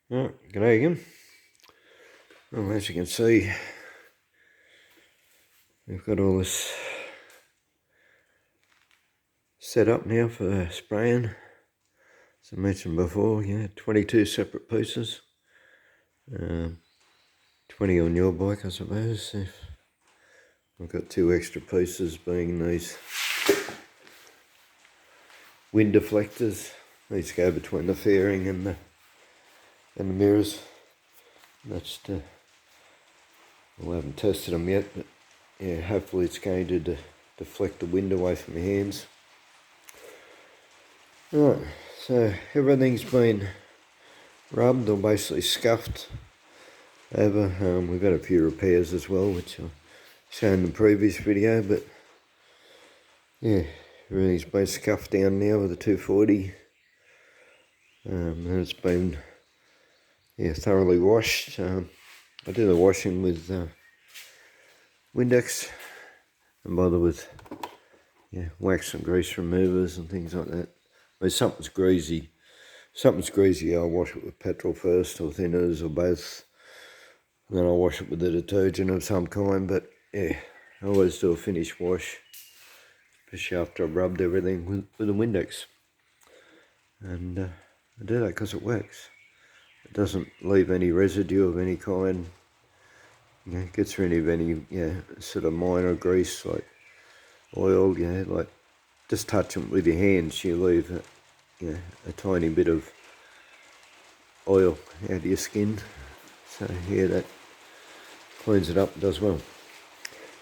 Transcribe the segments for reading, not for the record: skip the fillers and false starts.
Right, g'day again. Well, as you can see, we've got all this set up now for spraying. As I mentioned before, 22 separate pieces. 20 on your bike, I suppose. I've got 2 extra pieces being these wind deflectors. These go between the fairing and the mirrors. That's I haven't tested them yet, but yeah, hopefully it's going to deflect the wind away from my hands. Right, so everything's been rubbed or basically scuffed over. We've got a few repairs as well, which I've shown in the previous video, but yeah, everything's been scuffed down now with the 240. And it's been thoroughly washed. I do the washing with Windex and bother with wax and grease removers and things like that. If something's greasy, I'll wash it with petrol first, or thinners, or both. And then I'll wash it with a detergent of some kind. But yeah, I always do a finish wash, especially after I've rubbed everything with a Windex. And I do that because it works. It doesn't leave any residue of any kind. It gets rid of any sort of minor grease like oil. Like just touch them with your hands, you leave a tiny bit of oil out of your skin. So yeah, that cleans it up and does well.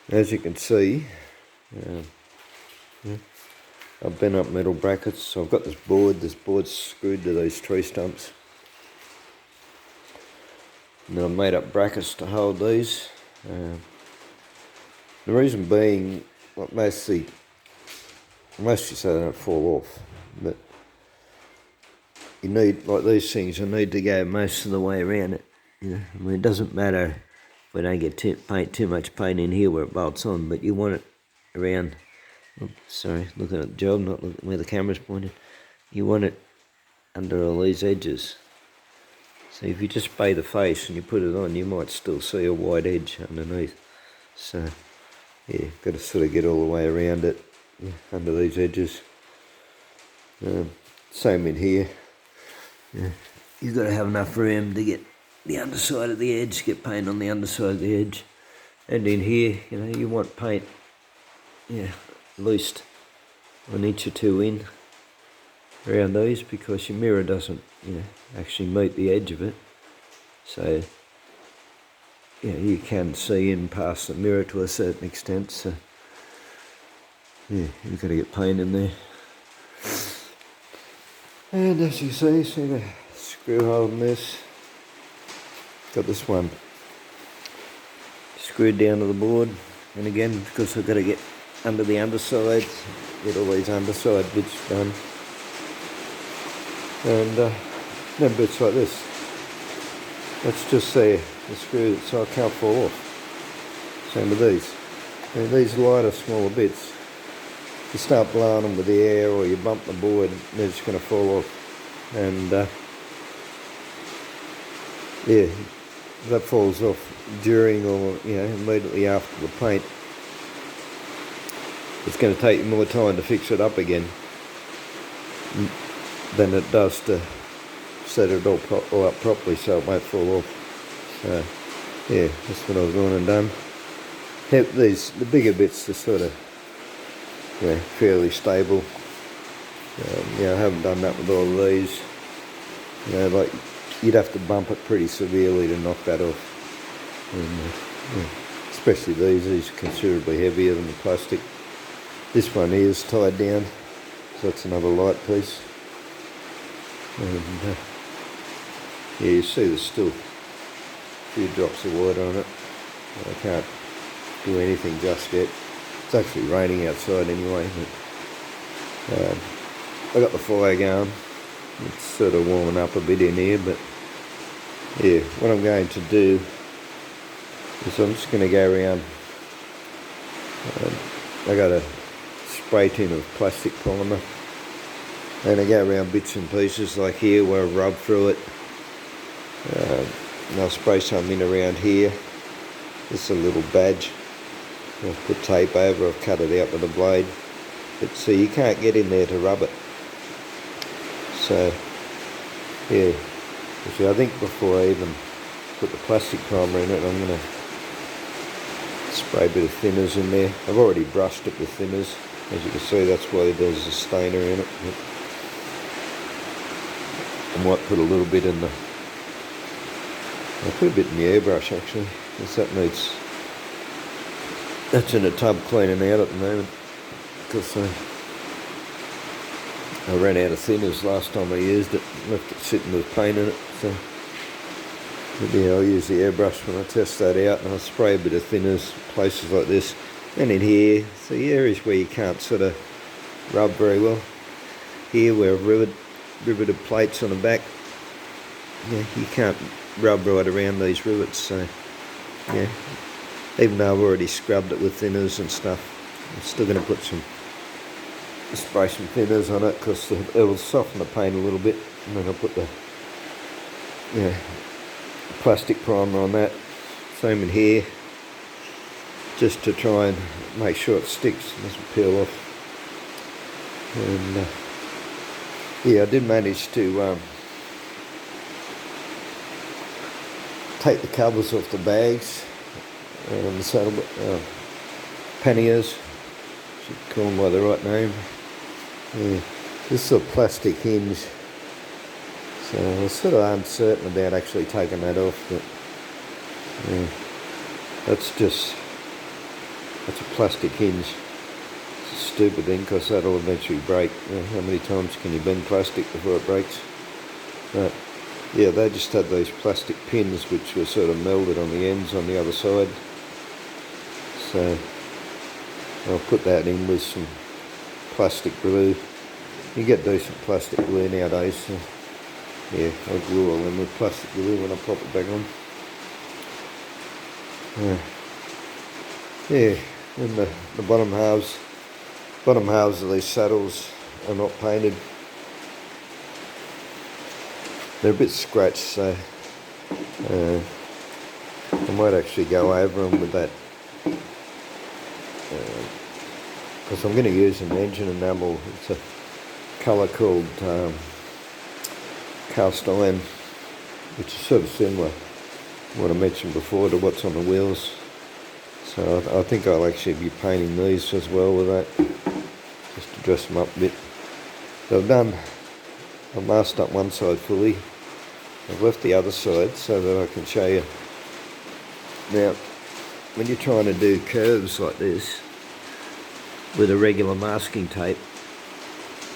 As you can see, I've bent up metal brackets. So I've got this board's screwed to these tree stumps. And then I've made up brackets to hold these. The reason being, like mostly so they don't fall off, but you need, like these things, you need to go most of the way around it. I mean, it doesn't matter if we don't get too much paint in here where it bolts on, but you want it around. Oh, sorry, looking at the job, not looking where the camera's pointed. You want it under all these edges. So if you just spray the face and you put it on, you might still see a white edge underneath. So yeah, got to sort of get all the way around it under these edges. Same in here. You've got to have enough room to get the underside of the edge, get paint on the underside of the edge. And in here, you want paint, at least an inch or two in around these, because your mirror doesn't, actually meet the edge of it. So, you can see in past the mirror to a certain extent. So, you've got to get paint in there. And as you see the screw hole in this. Got this one screwed down to the board. And again, because I've got to get under the underside, get all these underside bits done. And then bits like this. That's just the screw so I can't fall off. Same with these. And these lighter, smaller bits, you start blowing them with the air or you bump the board, they're just going to fall off. And if that falls off during or immediately after the paint, it's going to take you more time to fix it up again than it does to set it all up properly so it won't fall off. So that's what I've gone and done. The bigger bits are sort of fairly stable. I haven't done that with all of these. Like you'd have to bump it pretty severely to knock that off. And, especially these are considerably heavier than the plastic. This one is tied down, so that's another light piece. And you see there's still a few drops of water on it. I can't do anything just yet. It's actually raining outside anyway, but I got the fire going. It's sort of warming up a bit in here, but what I'm going to do is I'm just going to go around. I got a spray tin of plastic polymer, and I go around bits and pieces like here where I rub through it, And I'll spray some in around here. This is a little badge. I'll put tape over, I've cut it out with a blade. But see, you can't get in there to rub it. So, yeah. See, I think before I even put the plastic primer in it, I'm going to spray a bit of thinners in there. I've already brushed it with thinners. As you can see, that's why there's a stainer in it. I might put a little bit in the... I'll put a bit in the airbrush actually, because that needs... That's in a tub cleaning out at the moment, because I ran out of thinners last time I used it, left it sitting with paint in it, so maybe I'll use the airbrush when I test that out, and I'll spray a bit of thinners places like this. And in here, so the areas where you can't sort of rub very well. Here where I've riveted plates on the back, yeah, you can't rub right around these rivets, so yeah. Even though I've already scrubbed it with thinners and stuff, I'm still going to spray some thinners on it, because it will soften the paint a little bit, and then I'll put the plastic primer on that. Same in here, just to try and make sure it sticks, doesn't peel off. And yeah, I did manage to take the covers off the bags, the saddle panniers, should call them by the right name. Yeah, this is a plastic hinge, so I was sort of uncertain about actually taking that off, but yeah, that's a plastic hinge. It's a stupid thing, because that'll eventually break. You know, how many times can you bend plastic before it breaks? But yeah, they just had those plastic pins which were sort of melded on the ends on the other side. So I'll put that in with some plastic glue. You get decent plastic glue nowadays, so yeah, I'll glue all in with plastic glue when I pop it back on. Yeah, and the bottom halves of these saddles are not painted. They're a bit scratched, so I might actually go over them with that, because I'm going to use an engine enamel. It's a colour called cast iron, which is sort of similar to what I mentioned before to what's on the wheels. So I think I'll actually be painting these as well with that, just to dress them up a bit. So I've masked up one side fully. I've left the other side so that I can show you. Now, when you're trying to do curves like this with a regular masking tape,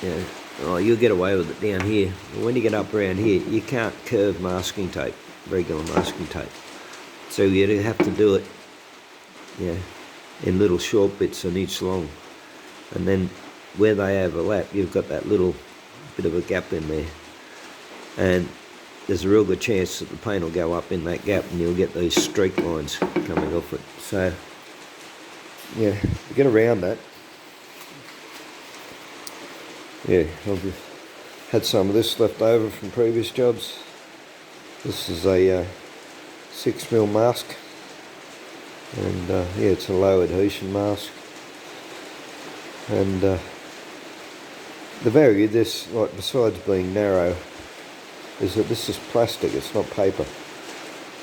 you'll get away with it down here. But when you get up around here, you can't curve masking tape, regular masking tape. So you have to do it, in little short bits an inch long. And then where they overlap, you've got that little bit of a gap in there. And there's a real good chance that the paint will go up in that gap, and you'll get these streak lines coming off it. So, yeah, to get around that, yeah, I've just had some of this left over from previous jobs. This is a 6mm mask, and yeah, it's a low adhesion mask. And the value of this, like, besides being narrow, is that this is plastic, it's not paper.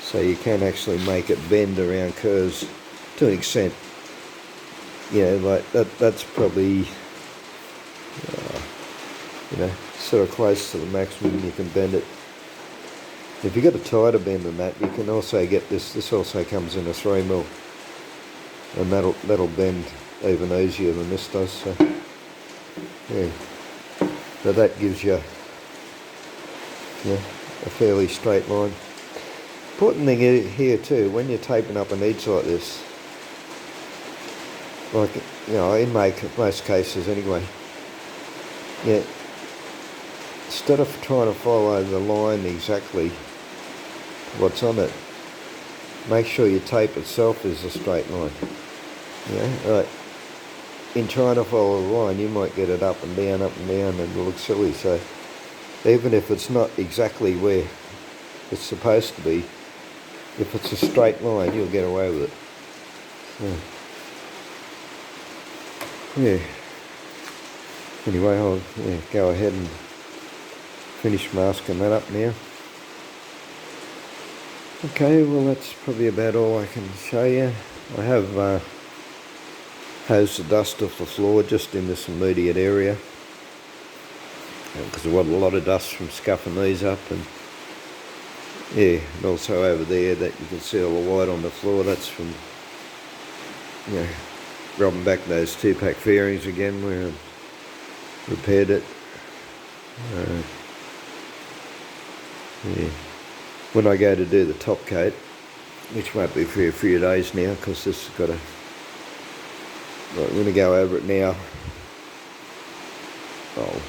So you can actually make it bend around curves to an extent. Like that's probably, sort of close to the maximum you can bend it. If you've got a tighter bend than that, you can also get this. This also comes in a 3mm, and that'll bend even easier than this does. So yeah, so that gives you a fairly straight line. Important thing here too, when you're taping up an edge like this, like in most cases anyway, instead of trying to follow the line exactly what's on it, make sure your tape itself is a straight line. Right. In trying to follow the line, you might get it up and down, and it'll look silly. So even if it's not exactly where it's supposed to be. If it's a straight line, you'll get away with it. Yeah. Anyway, I'll go ahead and finish masking that up now. Okay, well that's probably about all I can show you. I have hosed the dust off the floor just in this immediate area, because I've got a lot of dust from scuffing these up, and yeah, and also over there that you can see all the white on the floor, that's from rubbing back those 2-pack fairings again where I repaired it. Yeah. When I go to do the top coat, which won't be for a few days now, because this has got to, I'm going to go over it now. Well,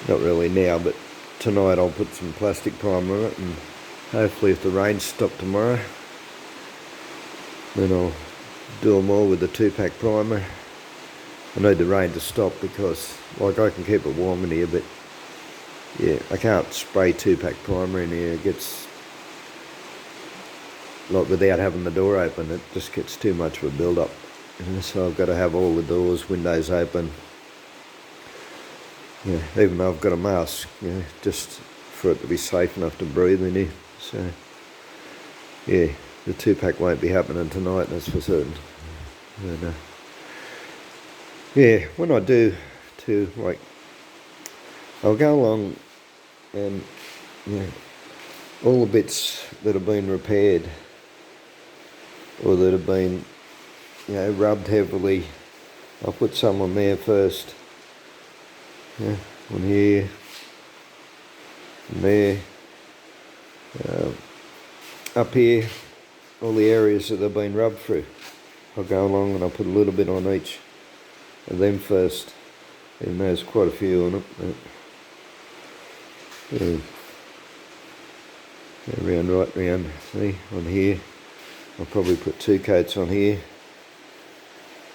not really now, but tonight I'll put some plastic primer on it, and hopefully if the rains stop tomorrow, then I'll do them all with the 2-pack primer. I need the rain to stop because, like, I can keep it warm in here, but yeah, I can't spray 2-pack primer in here. It gets, like, without having the door open, it just gets too much of a build-up. And so I've got to have all the doors, windows open. Yeah, even though I've got a mask, just for it to be safe enough to breathe in here. So, yeah, the 2-pack won't be happening tonight, that's for certain. But, yeah, when I do, too, like, I'll go along and, all the bits that have been repaired or that have been, rubbed heavily, I'll put some on there first. Yeah, on here, and there, up here, all the areas that they've been rubbed through. I'll go along and I'll put a little bit on each of them first, even though there's quite a few on it. Right round, see, on here. I'll probably put 2 coats on here.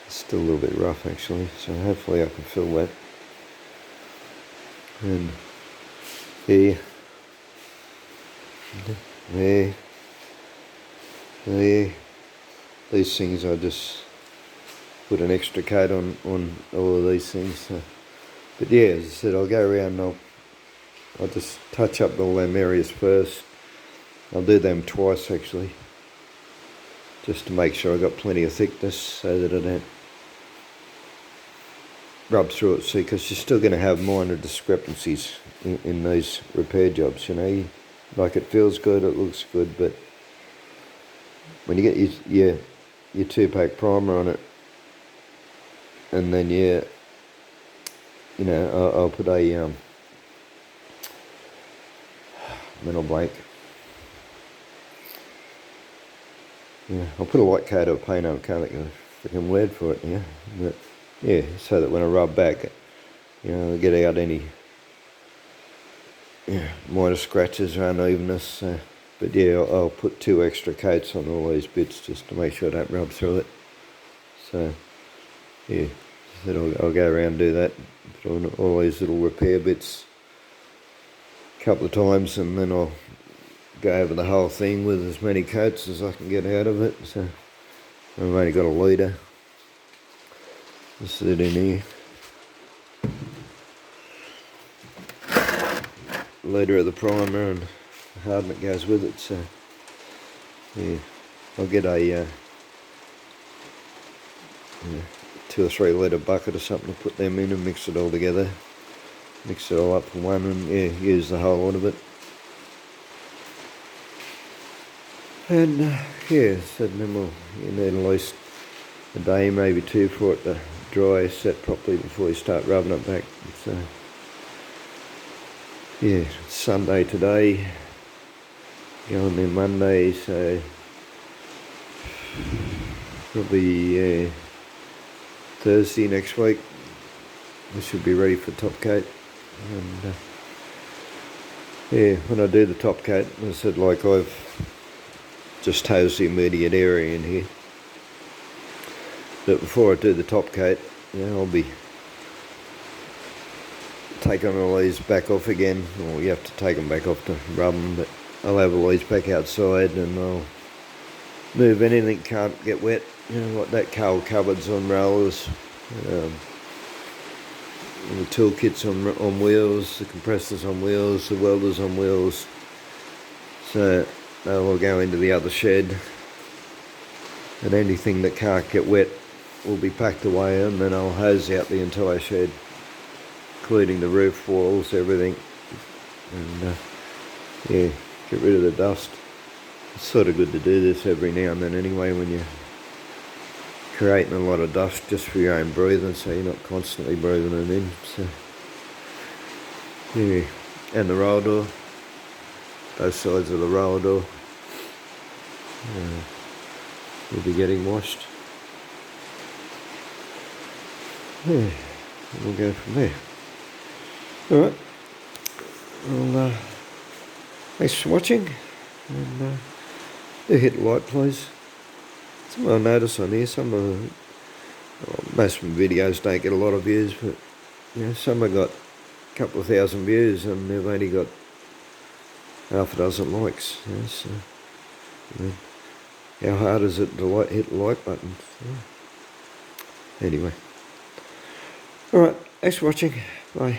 It's still a little bit rough actually, so hopefully I can fill that. And here, there, these things I just put an extra coat on all of these things. So. But yeah, as I said, I'll go around and I'll just touch up all them areas first. I'll do them twice actually, just to make sure I've got plenty of thickness so that I don't rub through it. See, because you're still going to have minor discrepancies in these repair jobs, like it feels good, it looks good, but when you get your 2-pack primer on it, and then I'll put a metal blank. Yeah, I'll put a white coat of paint on. Can't get a freaking lead for it. Yeah, but yeah, so that when I rub back, I get out any minor scratches or unevenness. But yeah, I'll put 2 extra coats on all these bits just to make sure I don't rub through it. So yeah, I'll go around and do that, put on all these little repair bits a couple of times, and then I'll go over the whole thing with as many coats as I can get out of it. So I've only got a litre. Just it in here. A litre of the primer and the hardener goes with it. So yeah, I'll get a 2 or 3 litre bucket or something to put them in and mix it all together. Mix it all up for one and use the whole lot of it. And so then you need at least a day, maybe 2 for it to dry, set properly before you start rubbing it back. So yeah, it's Sunday today, going there Monday, so probably Thursday next week we should be ready for top coat. And when I do the top coat, as I said, like, I've just hose the immediate area in here. But before I do the top coat, I'll be taking all these back off again. Or you have to take them back off to rub them, but I'll have all these back outside, and I'll move anything can't get wet. You know, like that coal cupboards on rollers, and the tool kits on wheels, the compressors on wheels, the welders on wheels. So they'll all go into the other shed, and anything that can't get wet will be packed away, and then I'll hose out the entire shed, including the roof walls, everything, and yeah, get rid of the dust. It's sort of good to do this every now and then anyway, when you're creating a lot of dust just for your own breathing, so you're not constantly breathing it in. So yeah, and the roll door, both sides of the roll door will be getting washed. Yeah, we'll go from there. Alright, well, thanks for watching, and do hit like, please. Some I notice on here, most of my videos don't get a lot of views, but you know, some have got a couple of thousand views and they've only got half a dozen likes. You know, so, I mean, how hard is it to hit the like button? Yeah. Anyway. Alright, thanks for watching. Bye.